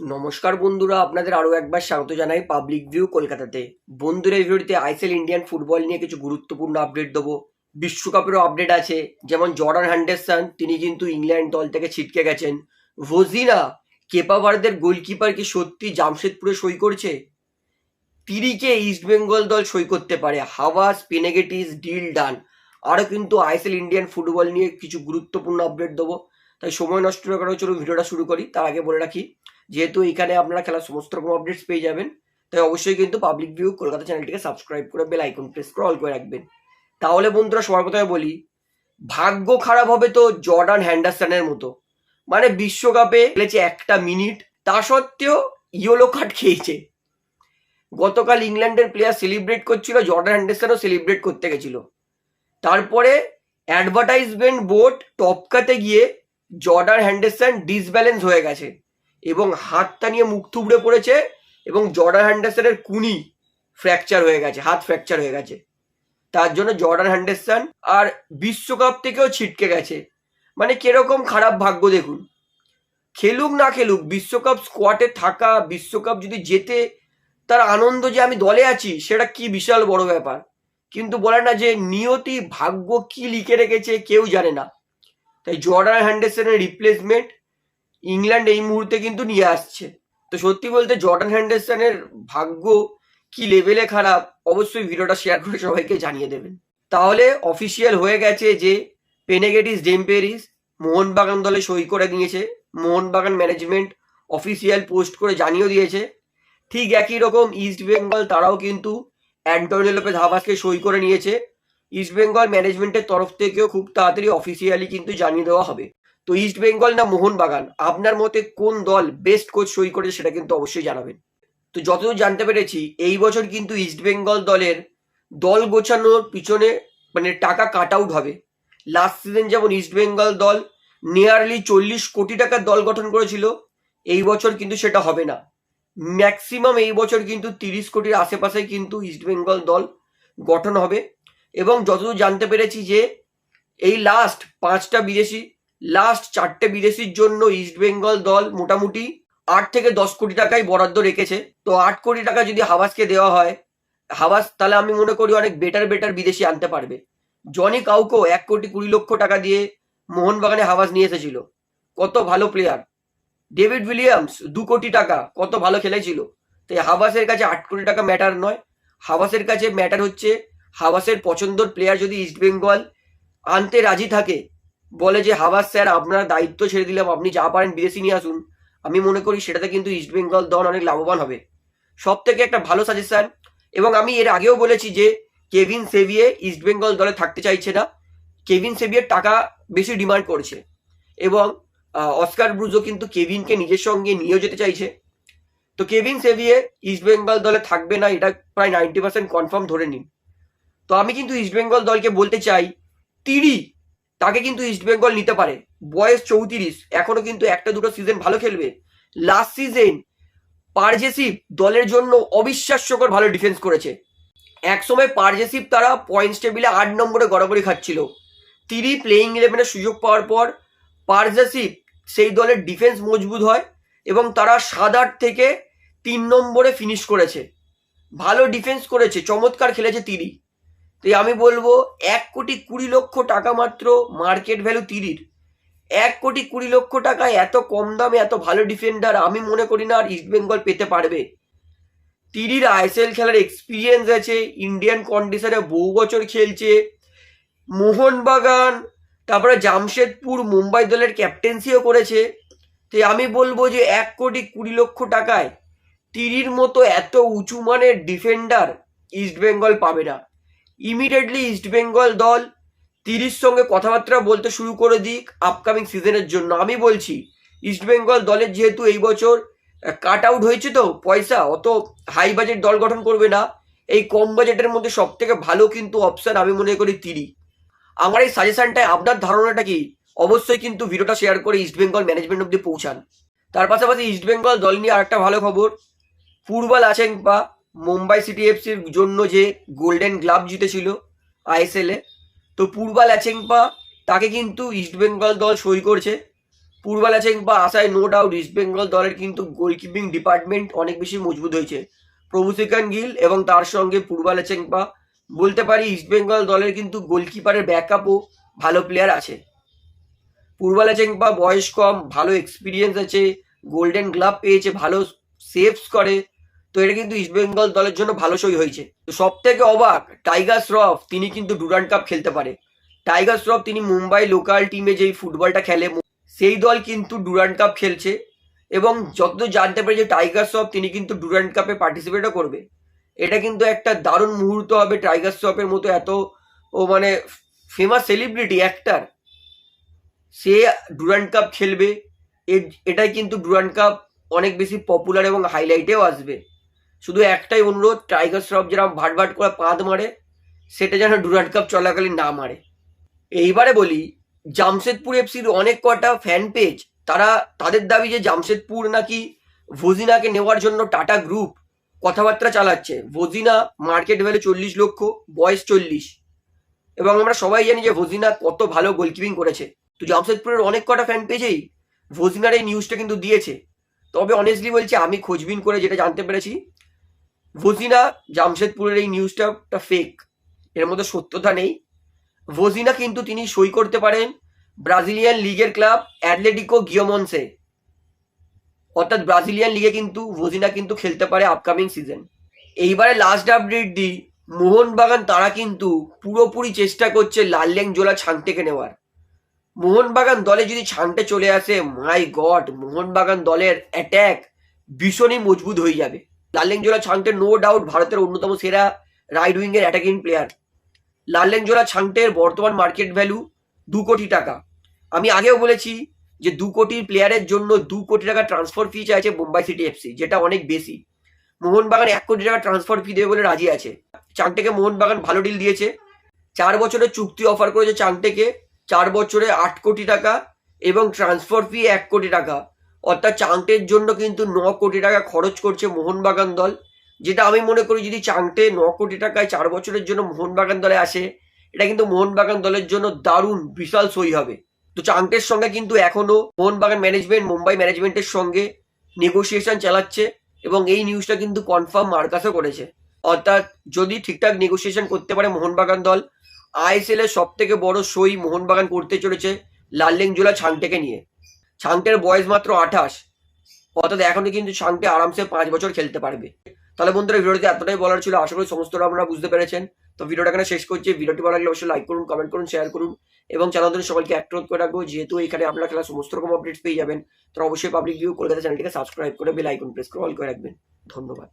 নমস্কার বন্ধুরা, আপনাদের আরও একবার স্বাগত জানাই পাবলিক ভিউ কলকাতাতে। বন্ধুরা, এই ভিডিওতে আইএসএল ইন্ডিয়ান ফুটবল নিয়ে কিছু গুরুত্বপূর্ণ আপডেট দেবো। বিশ্বকাপেরও আপডেট আছে, যেমন জর্ডান হ্যান্ডারসন তিনি কিন্তু ইংল্যান্ড দল থেকে ছিটকে গেছেন। ভোজিনা কেপা ভার্দের গোলকিপার কি সত্যি জামশেদপুরে সই করছে? তিরিকে ইস্টবেঙ্গল দল সই করতে পারে। হাওয়াস পেনেগেটিস ডিল ডান। আরও কিন্তু আইএসএল ইন্ডিয়ান ফুটবল নিয়ে কিছু গুরুত্বপূর্ণ আপডেট দেবো, তাই সময় নষ্ট না করে চলুন ভিডিওটা শুরু করি। তার আগে বলে রাখি, যেহেতু এখানে আপনারা খেলার সমস্ত রকম আপডেটস পেয়ে যাবেন, তাই অবশ্যই কিন্তু পাবলিক ভিউ কলকাতা চ্যানেলটিকে সাবস্ক্রাইব করে বেল আইকন প্রেস করে অল করে রাখবেন। তাহলে বন্ধুরা, সবার প্রথমে বলি, ভাগ্য খারাপ হবে তো জর্ডান হ্যান্ডারসনের মতো। মানে বিশ্বকাপে খেলেছে একটা মিনিট, তা সত্ত্বেও ইয়েলো কার্ড খেয়েছে। গতকাল ইংল্যান্ডের প্লেয়ার সেলিব্রেট করছিল, জর্ডান হ্যান্ডারসনও সেলিব্রেট করতে গেছিল। তারপরে অ্যাডভার্টাইজমেন্ট বোর্ড টপকাতে গিয়ে জর্ডান হ্যান্ডারসন ডিসব্যালেন্স হয়ে গেছে এবং হাতটা নিয়ে মুখ থুবড়ে পড়েছে এবং জর্ডান হ্যান্ডারসনের কুনি ফ্র্যাকচার হয়ে গেছে, হাত ফ্র্যাকচার হয়ে গেছে। তার জন্য জর্ডান হ্যান্ডারসন আর বিশ্বকাপ থেকেও ছিটকে গেছে। মানে কিরকম খারাপ ভাগ্য দেখুন। খেলুক না খেলুক, বিশ্বকাপ স্কোয়াডে থাকা, বিশ্বকাপ যদি জেতে তার আনন্দ যে আমি দলে আছি, সেটা কি বিশাল বড় ব্যাপার। কিন্তু বলে না যে নিয়তি, ভাগ্য কি লিখে রেখেছে কেউ জানে না। তাই জর্ডান হ্যান্ডারসনের রিপ্লেসমেন্ট ইংল্যান্ড এই মুহূর্তে কিন্তু নিয়ে আসছে। তো সত্যি বলতে জর্ডান হ্যান্ডারসনের ভাগ্য কি লেভেলে খারাপ, অবশ্যই ভিডিওটা শেয়ার করে সবাইকে জানিয়ে দেবেন। তাহলে অফিসিয়াল হয়ে গেছে যে পেনেগেটিস ডেম্পেরিস মোহনবাগান দলে সই করে নিয়েছে। মোহনবাগান ম্যানেজমেন্ট অফিসিয়াল পোস্ট করে জানিয়ে দিয়েছে। ঠিক একই রকম ইস্টবেঙ্গল, তারাও কিন্তু অ্যান্টোনিও লোপেজ হাভাসকে সই করে নিয়েছে। ইস্টবেঙ্গল ম্যানেজমেন্টের তরফ থেকেও খুব তাড়াতাড়ি অফিসিয়ালি কিন্তু জানিয়ে দেওয়া হবে। তো ইস্টবেঙ্গল না মোহনবাগান, আপনার মতে কোন দল বেস্ট কোচ সই করেছে সেটা কিন্তু অবশ্যই জানাবেন। তো যতদূর জানতে পেরেছি, এই বছর কিন্তু ইস্টবেঙ্গল দলের দল গোছানোর পিছনে মানে টাকা কাট আউট হবে। লাস্ট সিজন যেমন ইস্টবেঙ্গল দল নিয়ারলি 40 কোটি টাকার দল গঠন করেছিল, এই বছর কিন্তু সেটা হবে না। ম্যাক্সিমাম এই বছর কিন্তু 30 কোটির আশেপাশে কিন্তু ইস্টবেঙ্গল দল গঠন হবে। এবং যতদূর জানতে পেরেছি যে এই লাস্ট 5টা বিদেশি, লাস্ট 4টে বিদেশির জন্য ইস্টবেঙ্গল দল মোটামুটি 8 থেকে 10 কোটি টাকাই বরাদ্দ রেখেছে। তো 8 কোটি টাকা যদি হাভাসকে দেওয়া হয়, হাভাস তাহলে আমি মনে করি অনেক বেটার বিদেশি আনতে পারবে। জনি কাউকো 1,20,00,000 টাকা দিয়ে মোহনবাগানে হাভাস নিয়ে এসেছিল, কত ভালো প্লেয়ার। ডেভিড উইলিয়ামস 2 কোটি টাকা, কত ভালো খেলেছিল। তাই হাভাসের কাছে 8 কোটি টাকা ম্যাটার নয়। হাভাসের কাছে ম্যাটার হচ্ছে হাভাসের পছন্দের প্লেয়ার যদি ইস্টবেঙ্গল আনতে রাজি থাকে, বলে যে হাভাস স্যার আপনার দায়িত্ব ছেড়ে দিলাম, আপনি যা পারেন বিদেশি নিয়ে আসুন, আমি মনে করি সেটাতে কিন্তু ইস্টবেঙ্গল দল অনেক লাভবান হবে। সব থেকে একটা ভালো সাজেশন। এবং আমি এর আগেও বলেছি যে কেভিন সেভিয়ে ইস্টবেঙ্গল দলে থাকতে চাইছে না। কেভিন সেভিয়ের টাকা বেশি ডিমান্ড করছে এবং অস্কার ব্রুজো কিন্তু কেভিনকে নিজের সঙ্গে নিয়েও যেতে চাইছে। তো কেভিন সেভিয়ে ইস্টবেঙ্গল দলে থাকবে না, এটা প্রায় 90% কনফার্ম ধরে নিন। তো আমি কিন্তু ইস্টবেঙ্গল দলকে বলতে চাই, তিরি তাকে কিন্তু ইস্টবেঙ্গল নিতে পারে। বয়স 34, এখনো কিন্তু একটা দুটো সিজন ভালো খেলবে। লাস্ট সিজন পারজেসিভ দলের জন্য অবিশ্বাস্যকর ভালো ডিফেন্স করেছে। একসময় পারজেসিভ তারা পয়েন্টস টেবিলে 8 নম্বরে গড়াগড়ি খাচ্ছিল। তিরি প্লেইং 11-এ সুযোগ পাওয়ার পর পারজেসিভ সেই দলের ডিফেন্স মজবুত হয় এবং তারা 7-8 থেকে 3 নম্বরে ফিনিশ করেছে। ভালো ডিফেন্স করেছে, চমৎকার খেলেছে তিরি। তাই আমি বলবো 1,20,00,000 টাকা মাত্র মার্কেট ভ্যালু তিরির। 1,20,00,000 টাকায় এত কম দামে এত ভালো ডিফেন্ডার আমি মনে করি না আর ইস্টবেঙ্গল পেতে পারবে। তিরির আইএসএল খেলার এক্সপিরিয়েন্স আছে, ইন্ডিয়ান কন্ডিশনে বহু বছর খেলছে, মোহনবাগান তারপরে জামশেদপুর মুম্বাই দলের ক্যাপ্টেন্সিও করেছে। তাই আমি বলবো যে 1,20,00,000 টাকায় তিরির মতো এত উঁচু মানের ডিফেন্ডার ইস্টবেঙ্গল পাবে না। ইমিডিয়েটলি ইস্টবেঙ্গল দল তিরির সঙ্গে কথাবার্তা বলতে শুরু করে দিক আপকামিং সিজনের জন্য। আমি বলছি ইস্টবেঙ্গল দলের যেহেতু এই বছর কাট আউট হয়েছে, তো পয়সা অত হাই বাজেট দল গঠন করবে না। এই কম বাজেটের মধ্যে সব থেকে ভালো কিন্তু অপশন আমি মনে করি তিরি। আমার এই সাজেশনটায় আপনার ধারণাটা কি, অবশ্যই কিন্তু ভিডিওটা শেয়ার করে ইস্টবেঙ্গল ম্যানেজমেন্ট অব্দি পৌঁছান। তার পাশাপাশি ইস্টবেঙ্গল দল নিয়ে আরেকটা ভালো খবর, পূর্বাল আচেংপা মুম্বাই সিটি এফসির জন্য যে গোল্ডেন গ্লাভ জিতেছিল আইএসএল এ, তো পূর্বাল আচেংপা তাকে কিন্তু ইস্টবেঙ্গল দল সই করছে। পূর্বালা চেংপা আসায় নো ডাউট ইস্ট বেঙ্গল দলের কিন্তু গোলকিপিং ডিপার্টমেন্ট অনেক বেশি মজবুত হয়েছে। প্রভুসেখান গিল এবং তার সঙ্গে পূর্বালা চেংপা, বলতে পারি ইস্ট বেঙ্গল দলের কিন্তু গোলকিপারের ব্যাকআপও ভালো প্লেয়ার আছে। পূর্বালা চেংপা বয়স কম, ভালো এক্সপিরিয়েন্স আছে, গোল্ডেন গ্লাভ পেয়েছে, ভালো সেভস করে, তো এটা কিন্তু ইস্ট বেঙ্গল দলের জন্য ভালো সই হয়েছে। তো সব থেকে অবাক টাইগার শ্রফ, তিনি কিন্তু ডুরান্ড কাপ খেলতে পারে। টাইগার শ্রফ তিনি মুম্বাই লোকাল টিমে যেই ফুটবলটা খেলে সেই দল কিন্তু ডুরান্ড কাপ খেলছে, এবং যতদূর জানতে পারি যে টাইগার শ্রফ তিনি কিন্তু ডুরান্ড কাপে পার্টিসিপেটও করবে। এটা কিন্তু একটা দারুণ মুহূর্ত হবে। টাইগার শ্রফের মতো এত মানে ফেমাস সেলিব্রিটি অ্যাক্টার, সে ডুরান্ড কাপ খেলবে, এটাই কিন্তু ডুরান্ড কাপ অনেক বেশি পপুলার এবং হাইলাইটেও আসবে। শুধু একটাই অনুরোধ, টাইগার শ্রফ যেরকম ভাট ভাট করে পাঁদ মারে, সেটা যেন ডুরান্ড কাপ চলাকালীন না মারে। এইবারে বলি, জামশেদপুর এফসির অনেক কটা ফ্যান পেজ, তাদের দাবি যে জামশেদপুর নাকি ভজিনাকে নেওয়ার জন্য টাটা গ্রুপ কথাবার্তা চালাচ্ছে। ভজিনা মার্কেট ভ্যালু 40 লক্ষ, বয়স 40, এবং আমরা সবাই জানি যে ভজিনা কত ভালো গোলকিপিং করেছে। তো জামশেদপুরের অনেক কটা ফ্যান পেজেই ভজিনার এই নিউজটা কিন্তু দিয়েছে। তবে অনেস্টলি বলছি, আমি খোঁজবিন করে যেটা জানতে পেরেছি, ভজিনা জামশেদপুরের এই নিউজটা ফেক, এর মধ্যে সত্যতা নেই। ভজিনা কিন্তু তিনি সই করতে পারেন ব্রাজিলিয়ান লিগের ক্লাব অ্যাটলেটিকো গিয়োমনসে, অর্থাৎ ব্রাজিলিয়ান লিগে কিন্তু ভজিনা কিন্তু খেলতে পারে আপকামিং সিজন। এইবারে লাস্ট আপডেট দিই, মোহনবাগান তারা কিন্তু পুরোপুরি চেষ্টা করছে লাল্লেংজোলা ছাংটেকে নেওয়ার। মোহনবাগান দলে যদি ছাংটে চলে আসে, মাই গড, মোহনবাগান দলের অ্যাট্যাক ভীষণই মজবুত হয়ে যাবে। লাল্লেংজোলা ছাংটে নো ডাউট ভারতের অন্যতম সেরা রাইট উইং এর অ্যাটাকিং প্লেয়ার। লাল্লেংজোলা ছাংটের বর্তমান মার্কেট ভ্যালু 2 কোটি টাকা। আমি আগেও বলেছি যে 2 কোটির প্লেয়ারের জন্য 2 কোটি টাকা ট্রান্সফার ফি চাইছে মুম্বাই সিটি এফসি, যেটা অনেক বেশি। মোহনবাগান 1 কোটি টাকা ট্রান্সফার ফি দেবে বলে রাজি আছে। চাংটেকে মোহনবাগান ভালো ডিল দিয়েছে, 4 বছরের চুক্তি অফার করেছে চাংটেকে, 4 বছরে 8 কোটি টাকা এবং ট্রান্সফার ফি 1 কোটি টাকা। অর্থাৎ চাংটের জন্য কিন্তু 9 কোটি টাকা খরচ করছে মোহনবাগান দল, যেটা আমি মনে করি যদি চাংটে 9 কোটি টাকায় 4 বছরের জন্য মোহনবাগান দলে আসে, এটা কিন্তু মোহনবাগান দলের জন্য দারুণ বিশাল সই হবে। তো চাংটের সঙ্গে কিন্তু এখনো মোহনবাগান ম্যানেজমেন্ট মুম্বাই ম্যানেজমেন্টের সঙ্গে নেগোসিয়েশন চালাচ্ছে, এবং এই নিউজটা কিন্তু কনফার্ম মার্কাসও করেছে। অর্থাৎ যদি ঠিকঠাক নেগোসিয়েশন করতে পারে মোহনবাগান দল, আইএসএল এর সব থেকে বড় সই মোহনবাগান করতে চলেছে লাল্লেংজোলা ছাংটেকে নিয়ে। ছাংটের বয়স মাত্র 28, অর্থাৎ এখনই কিন্তু ছাংটে আরামসে 5 বছর খেলতে পারবে। তাহলে বন্ধুরা, ভিডিওতে এতটাই বলার ছিল, আশা করি সমস্তটা আপনারা বুঝতে পেরেছেন। তো ভিডিওটা এখানে শেষ করছি। ভিডিওটি ভালো লাগলে অবশ্যই লাইক করুন, কমেন্ট করুন, শেয়ার করুন, এবং চ্যানেলের সকলকে অনুরোধ করে রাখবো, যেহেতু এখানে আপনারা খেলা সমস্ত রকম আপডেটস পেয়ে যাবেন, তো অবশ্যই পাবলিক ভিউ কলকাতা চ্যানেলটিকে সাবস্ক্রাইব করে বেল আইকন প্রেস করে অল করে রাখবেন। ধন্যবাদ।